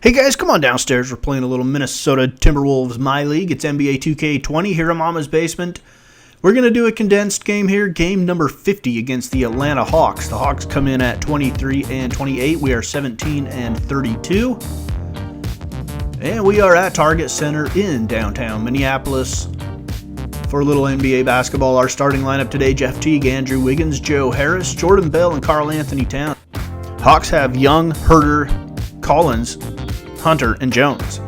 Hey guys, come on downstairs. We're playing a little Minnesota Timberwolves My League. It's NBA 2K20 here in Mama's basement. We're going to do a condensed game here. Game number 50 against the Atlanta Hawks. The Hawks come in at 23-28. We are 17-32. And we are at Target Center in downtown Minneapolis for a little NBA basketball. Our starting lineup today: Jeff Teague, Andrew Wiggins, Joe Harris, Jordan Bell, and Karl Anthony Towns. Hawks have Young, Herter, Collins, Hunter, and Jones.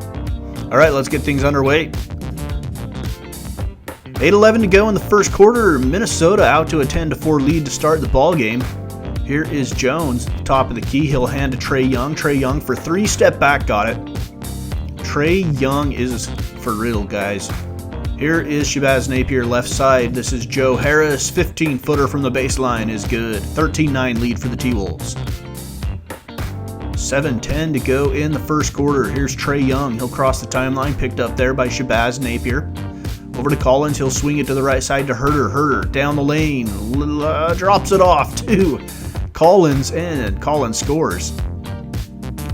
All right, let's get things underway. 8:11 to go in the first quarter. Minnesota out to a 10-4 lead to start the ball game. Here is Jones, top of the key. He'll hand to Trae Young. Trae Young for three, step back, got it. Trae Young is for real, guys. Here is Shabazz Napier, left side. This is Joe Harris. 15-footer from the baseline is good. 13-9 lead for the T-Wolves. 7:10 to go in the first quarter. Here's Trae Young. He'll cross the timeline, picked up there by Shabazz Napier. Over to Collins. He'll swing it to the right side to Herter. Herter down the lane. Drops it off to Collins, and Collins scores.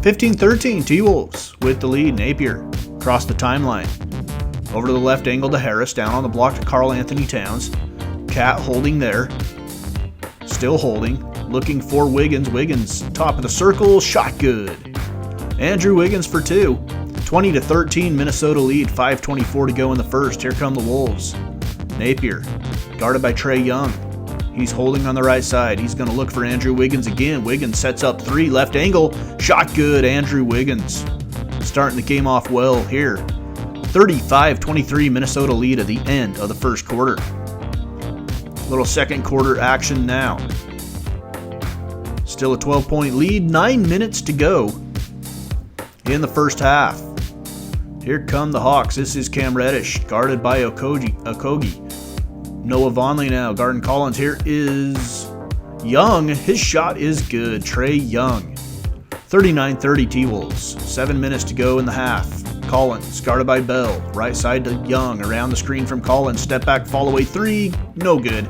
15-13, T-Wolves with the lead. Napier across the timeline. Over to the left angle to Harris. Down on the block to Karl Anthony Towns. Cat holding there. Still holding. Looking for Wiggins. Wiggins, top of the circle, shot good. Andrew Wiggins for two. 20-13, Minnesota lead. 5:24 to go in the first. Here come the Wolves. Napier, guarded by Trae Young. He's holding on the right side. He's going to look for Andrew Wiggins again. Wiggins sets up three, left angle, shot good. Andrew Wiggins starting the game off well here. 35-23, Minnesota lead at the end of the first quarter. Little second quarter action now. Still a 12-point lead, 9 minutes to go in the first half. Here come the Hawks. This is Cam Reddish, guarded by Okogie. Noah Vonleh now, guarding Collins. Here is Young. His shot is good. Trae Young. 39-30 T-Wolves. 7 minutes to go in the half. Collins, guarded by Bell. Right side to Young. Around the screen from Collins. Step back, fall away three. No good.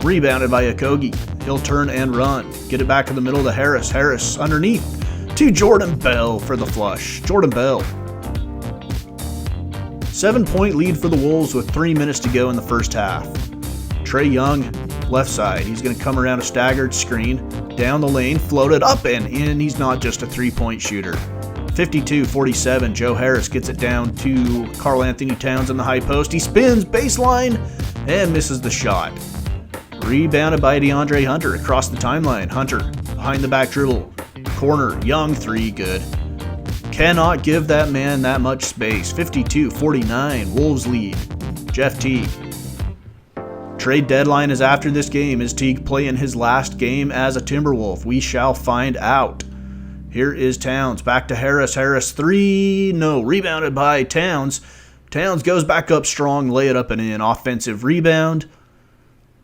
Rebounded by Okogie. He'll turn and run. Get it back to the middle to Harris. Harris underneath to Jordan Bell for the flush. Jordan Bell. 7-point lead for the Wolves with 3 minutes to go in the first half. Trae Young, left side. He's going to come around a staggered screen. Down the lane, floated up and in. He's not just a three-point shooter. 52-47. Joe Harris gets it down to Karl Anthony Towns in the high post. He spins, baseline, and misses the shot. Rebounded by DeAndre Hunter across the timeline. Hunter behind the back dribble. Corner, Young, three, good. Cannot give that man that much space. 52-49, Wolves lead. Jeff Teague. Trade deadline is after this game. Is Teague playing his last game as a Timberwolf? We shall find out. Here is Towns. Back to Harris. Harris, three. No. Rebounded by Towns. Towns goes back up strong. Lay it up and in. Offensive rebound.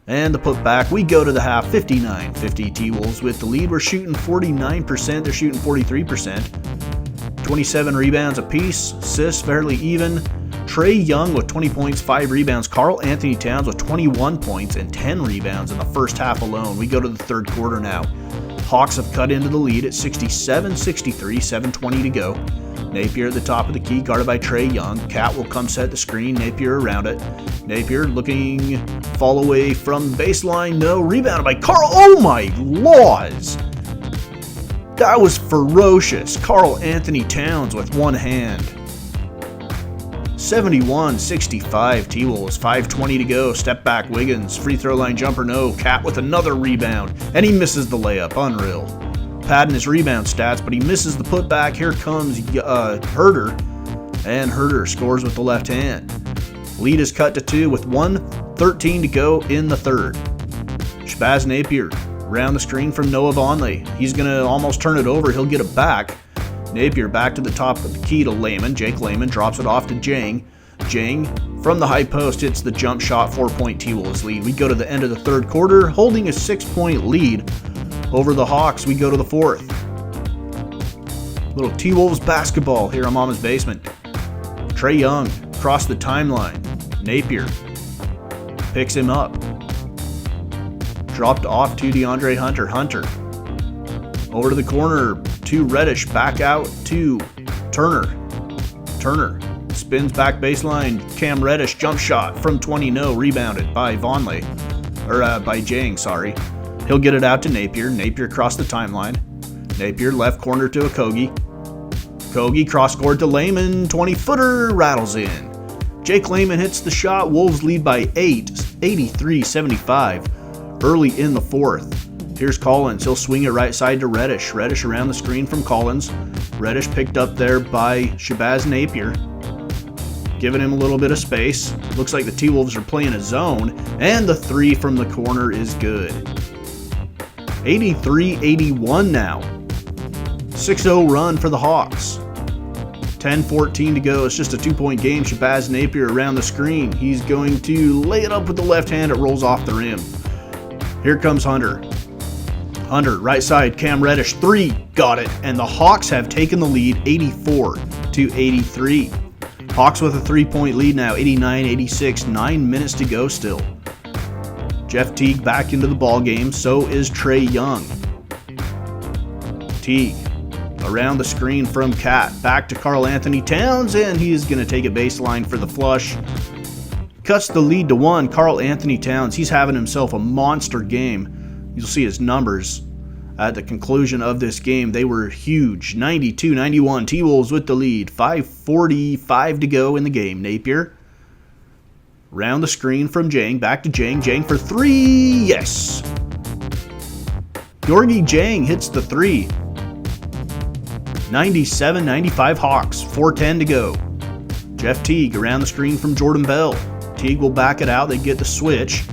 And the putback. We go to the half. 59-50 T-Wolves with the lead. We're shooting 49%. They're shooting 43%. 27 rebounds apiece. Assists fairly even. Trae Young with 20 points, 5 rebounds. Karl Anthony Towns with 21 points and 10 rebounds in the first half alone. We go to the third quarter now. Hawks have cut into the lead at 67-63, 7:20 to go. Napier at the top of the key, guarded by Trae Young. Cat will come set the screen. Napier around it. Napier looking, fall away from baseline. No, rebounded by Karl. Oh my laws! That was ferocious. Karl Anthony Towns with one hand. 71-65 T-Wolves. 5:20 to go. Step back Wiggins. Free throw line jumper, no. Cat with another rebound. And he misses the layup. Unreal. Padding his rebound stats, but he misses the putback. Here comes Herter. And Herter scores with the left hand. Lead is cut to 2 with 1:13 to go in the third. Shabazz Napier around the screen from Noah Vonleh. He's going to almost turn it over. He'll get it back. Napier back to the top of the key to Layman. Jake Layman drops it off to Jang. Jang from the high post hits the jump shot. 4-point T-Wolves lead. We go to the end of the third quarter, holding a 6-point lead over the Hawks. We go to the fourth. Little T-Wolves basketball here on Mama's basement. Trae Young across the timeline. Napier picks him up. Dropped off to DeAndre Hunter. Hunter over to the corner to Reddish, back out to Turner. Turner spins back baseline. Cam Reddish jump shot from 20, no, rebounded by by Jang, sorry. He'll get it out to Napier. Napier across the timeline. Napier left corner to Okogie. Okogie cross-court to Lehman. 20-footer rattles in. Jake Lehman hits the shot. Wolves lead by 8, 83-75, early in the fourth. Here's Collins. He'll swing it right side to Reddish. Reddish around the screen from Collins. Reddish picked up there by Shabazz Napier, giving him a little bit of space. Looks like the T-Wolves are playing a zone, and the three from the corner is good. 83-81 now. 6-0 run for the Hawks. 10-14 to go. It's just a 2-point game. Shabazz Napier around the screen. He's going to lay it up with the left hand. It rolls off the rim. Here comes Hunter. Hunter, right side, Cam Reddish, 3, got it. And the Hawks have taken the lead 84-83. Hawks with a 3-point lead now, 89-86, 9 minutes to go still. Jeff Teague back into the ball game, so is Trey Young. Teague around the screen from Cat, back to Karl Anthony Towns, and he is going to take a baseline for the flush. Cuts the lead to 1. Karl Anthony Towns, he's having himself a monster game. You'll see his numbers at the conclusion of this game. They were huge. 92-91, T-Wolves with the lead. 5:45 to go in the game. Napier round the screen from Jang, back to Jang. Jang for 3, yes! Georgie Jang hits the 3. 97-95 Hawks, 4:10 to go. Jeff Teague around the screen from Jordan Bell. Teague will back it out. They get the switch.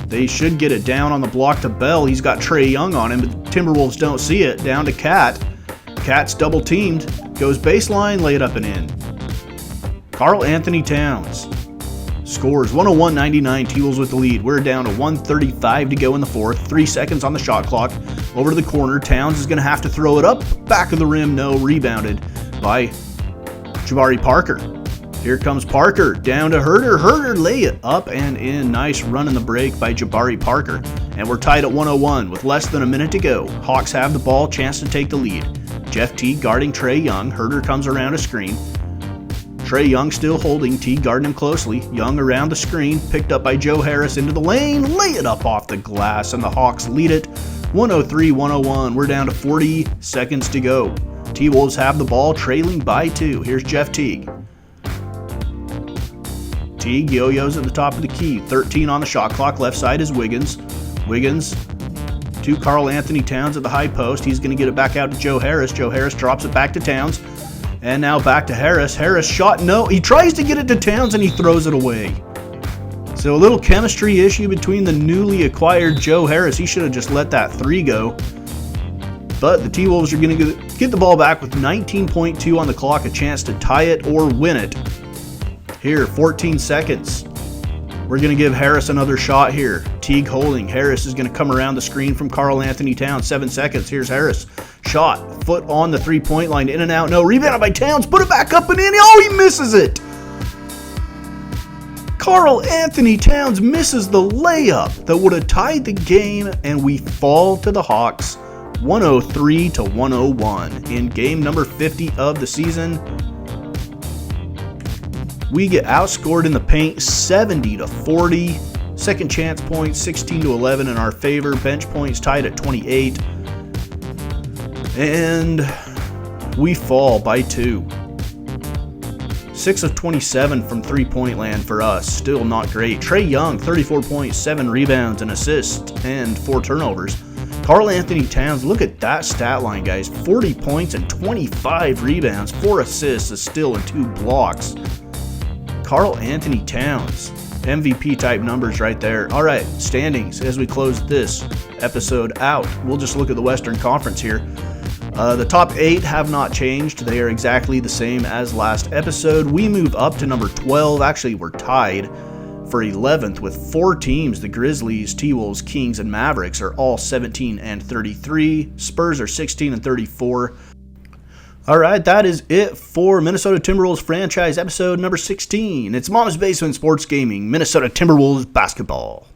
They should get it down on the block to Bell. He's got Trey Young on him, but the Timberwolves don't see it. Down to Cat. Cat's double teamed. Goes baseline, lay it up and in. Karl Anthony Towns scores 101-99. T-Wolves with the lead. We're down to 1:35 to go in the fourth. 3 seconds on the shot clock. Over to the corner. Towns is going to have to throw it up. Back of the rim, no. Rebounded by Jabari Parker. Here comes Parker. Down to Herder. Herder lay it up and in. Nice run in the break by Jabari Parker. And we're tied at 101 with less than a minute to go. Hawks have the ball. Chance to take the lead. Jeff Teague guarding Trey Young. Herder comes around a screen. Trey Young still holding. Teague guarding him closely. Young around the screen. Picked up by Joe Harris into the lane. Lay it up off the glass, and the Hawks lead it 103-101. We're down to 40 seconds to go. T-Wolves have the ball, trailing by 2. Here's Jeff Teague. Teague yo-yos at the top of the key. 13 on the shot clock. Left side is Wiggins. Wiggins to Karl Anthony Towns at the high post. He's going to get it back out to Joe Harris. Joe Harris drops it back to Towns. And now back to Harris. Harris shot, no. He tries to get it to Towns and he throws it away. So a little chemistry issue between the newly acquired Joe Harris. He should have just let that 3 go. But the T-Wolves are going to get the ball back with 19.2 on the clock. A chance to tie it or win it. Here, 14 seconds. We're going to give Harris another shot here. Teague holding. Harris is going to come around the screen from Karl Anthony Towns. 7 seconds. Here's Harris. Shot. Foot on the 3-point line. In and out. No. Rebounded by Towns. Put it back up and in. Oh, he misses it. Karl Anthony Towns misses the layup that would have tied the game, and we fall to the Hawks 103-101 in game number 50 of the season. We get outscored in the paint 70-40. Second chance points 16-11 in our favor. Bench points tied at 28. And we fall by 2. 6 of 27 from 3-point land for us. Still not great. Trey Young, 34 points, 7 rebounds, an assist, and 4 turnovers. Karl Anthony Towns, look at that stat line, guys. 40 points and 25 rebounds, 4 assists, a steal, and 2 blocks. Karl Anthony Towns, MVP type numbers right there. All right, standings as we close this episode out. We'll just look at the Western Conference here. The top 8 have not changed. They are exactly the same as last episode. We move up to number 12. Actually, we're tied for 11th with 4 teams. The Grizzlies, T-Wolves, Kings, and Mavericks are all 17-33. Spurs are 16-34. All right, that is it for Minnesota Timberwolves franchise episode number 16. It's Mama's Basement Sports Gaming, Minnesota Timberwolves basketball.